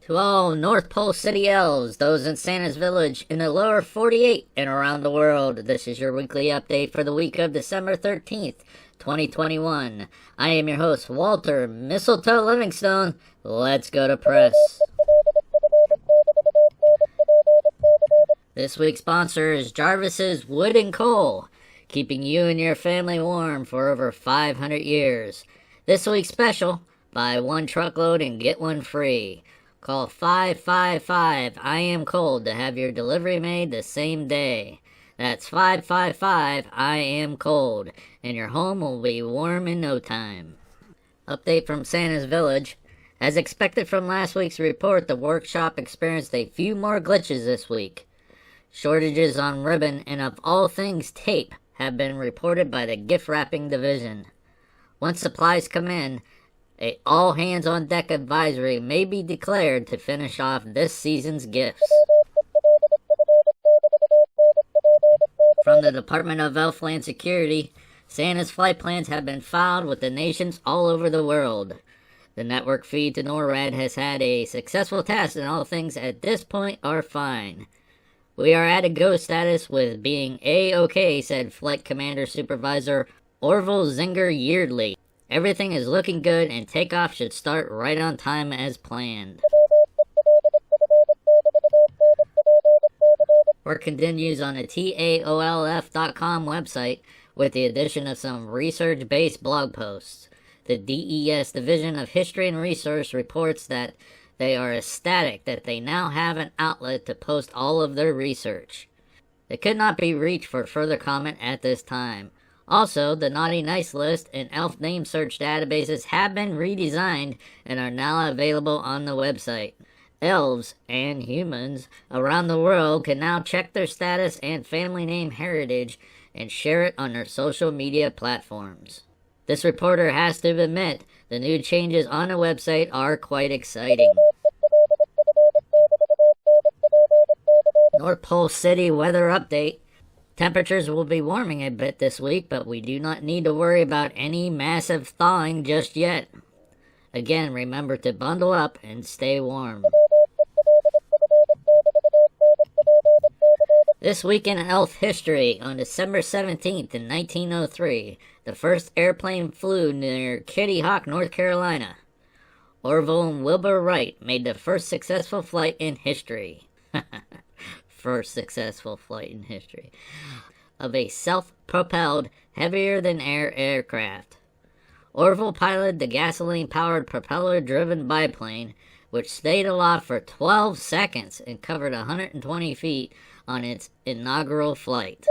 To all North Pole City Elves, those in Santa's Village in the lower 48 and around the world, this is your weekly update for the week of December 13th, 2021. I am your host, Walter Mistletoe Livingstone. Let's go to press. This week's sponsor is Javis's Wood and Coal, keeping you and your family warm for over 500 years. This week's special, buy one truckload and get one free. Call 555 I Am Cold to have your delivery made the same day. That's 555 I Am Cold, and your home will be warm in no time. Update from Santa's Village. As expected from last week's report, the workshop experienced a few more glitches this week. Shortages on ribbon and of all things tape have been reported by the gift wrapping division. Once supplies come in, a all-hands-on-deck advisory may be declared to finish off this season's gifts. From the Department of WELF Land Security, Santa's flight plans have been filed with the nations all over the world. The network feed to NORAD has had a successful test, and all things at this point are fine. We are at a go status with being A-OK, said Flight Commander Supervisor Orville Zinger Yeardley. Everything is looking good, and takeoff should start right on time as planned. Work continues on the TAOLF.com website with the addition of some research-based blog posts. The DES Division of History and Research reports that they are ecstatic that they now have an outlet to post all of their research. They could not be reached for further comment at this time. Also, the Naughty Nice list and elf name search databases have been redesigned and are now available on the website. Elves and humans around the world can now check their status and family name heritage and share it on their social media platforms. This reporter has to admit the new changes on the website are quite exciting. North Pole City weather update. Temperatures will be warming a bit this week, but we do not need to worry about any massive thawing just yet. Again, remember to bundle up and stay warm. This week in elf history, on December 17th in 1903, the first airplane flew near Kitty Hawk, North Carolina. Orville and Wilbur Wright made the first successful flight in history. First successful flight in history of a self-propelled, heavier-than-air aircraft. Orville piloted the gasoline-powered propeller-driven biplane, which stayed aloft for 12 seconds and covered 120 feet on its inaugural flight.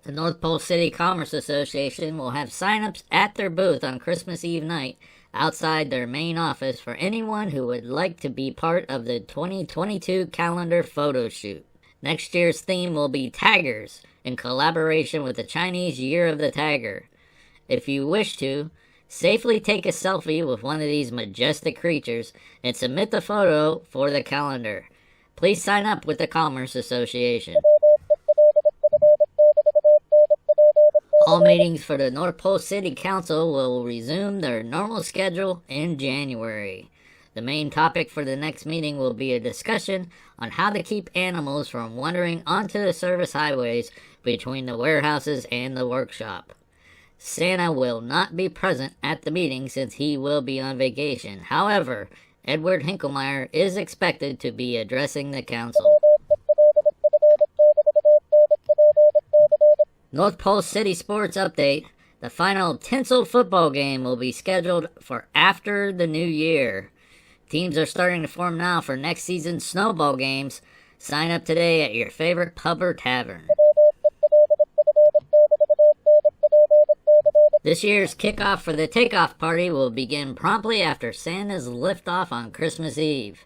The North Pole City Commerce Association will have sign-ups at their booth on Christmas Eve night outside their main office for anyone who would like to be part of the 2022 calendar photo shoot. Next year's theme will be Tigers, in collaboration with the Chinese Year of the Tiger. If you wish to, safely take a selfie with one of these majestic creatures and submit the photo for the calendar. Please sign up with the Commerce Association. All meetings for the North Pole City Council will resume their normal schedule in January. The main topic for the next meeting will be a discussion on how to keep animals from wandering onto the service highways between the warehouses and the workshop. Santa will not be present at the meeting since he will be on vacation. However, Edward Hinklemeyer is expected to be addressing the council. North Pole City Sports Update. The final Tinsel football game will be scheduled for after the new year. Teams are starting to form now for next season's snowball games. Sign up today at your favorite pub or tavern. This year's kickoff for the takeoff party will begin promptly after Santa's liftoff on Christmas Eve.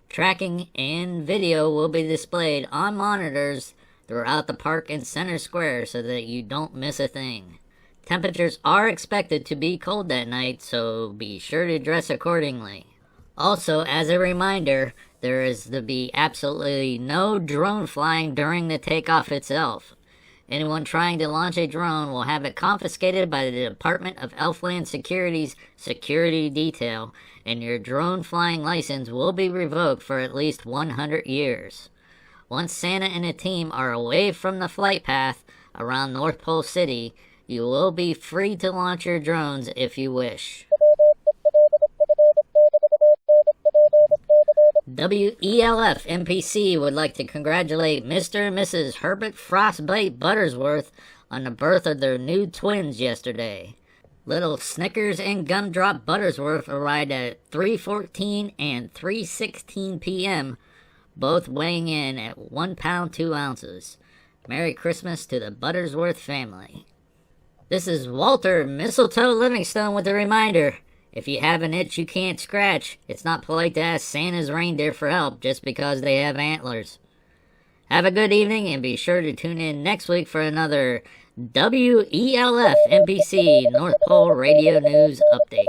Tracking and video will be displayed on monitors throughout the park and center square so that you don't miss a thing. Temperatures are expected to be cold that night, so be sure to dress accordingly. Also, as a reminder, there is to be absolutely no drone flying during the takeoff itself. Anyone trying to launch a drone will have it confiscated by the Department of Elfland Security's Security Detail, and your drone flying license will be revoked for at least 100 years. Once Santa and a team are away from the flight path around North Pole City, you will be free to launch your drones if you wish. WELF NPC would like to congratulate Mr. and Mrs. Herbert Frostbite Buttersworth on the birth of their new twins yesterday. Little Snickers and Gumdrop Buttersworth arrived at 3:14 and 3:16 p.m., both weighing in at 1 pound 2 ounces. Merry Christmas to the Buttersworth family. This is Walter Mistletoe Livingstone with a reminder. If you have an itch you can't scratch, it's not polite to ask Santa's reindeer for help just because they have antlers. Have a good evening and be sure to tune in next week for another WELF NPC North Pole Radio News Update.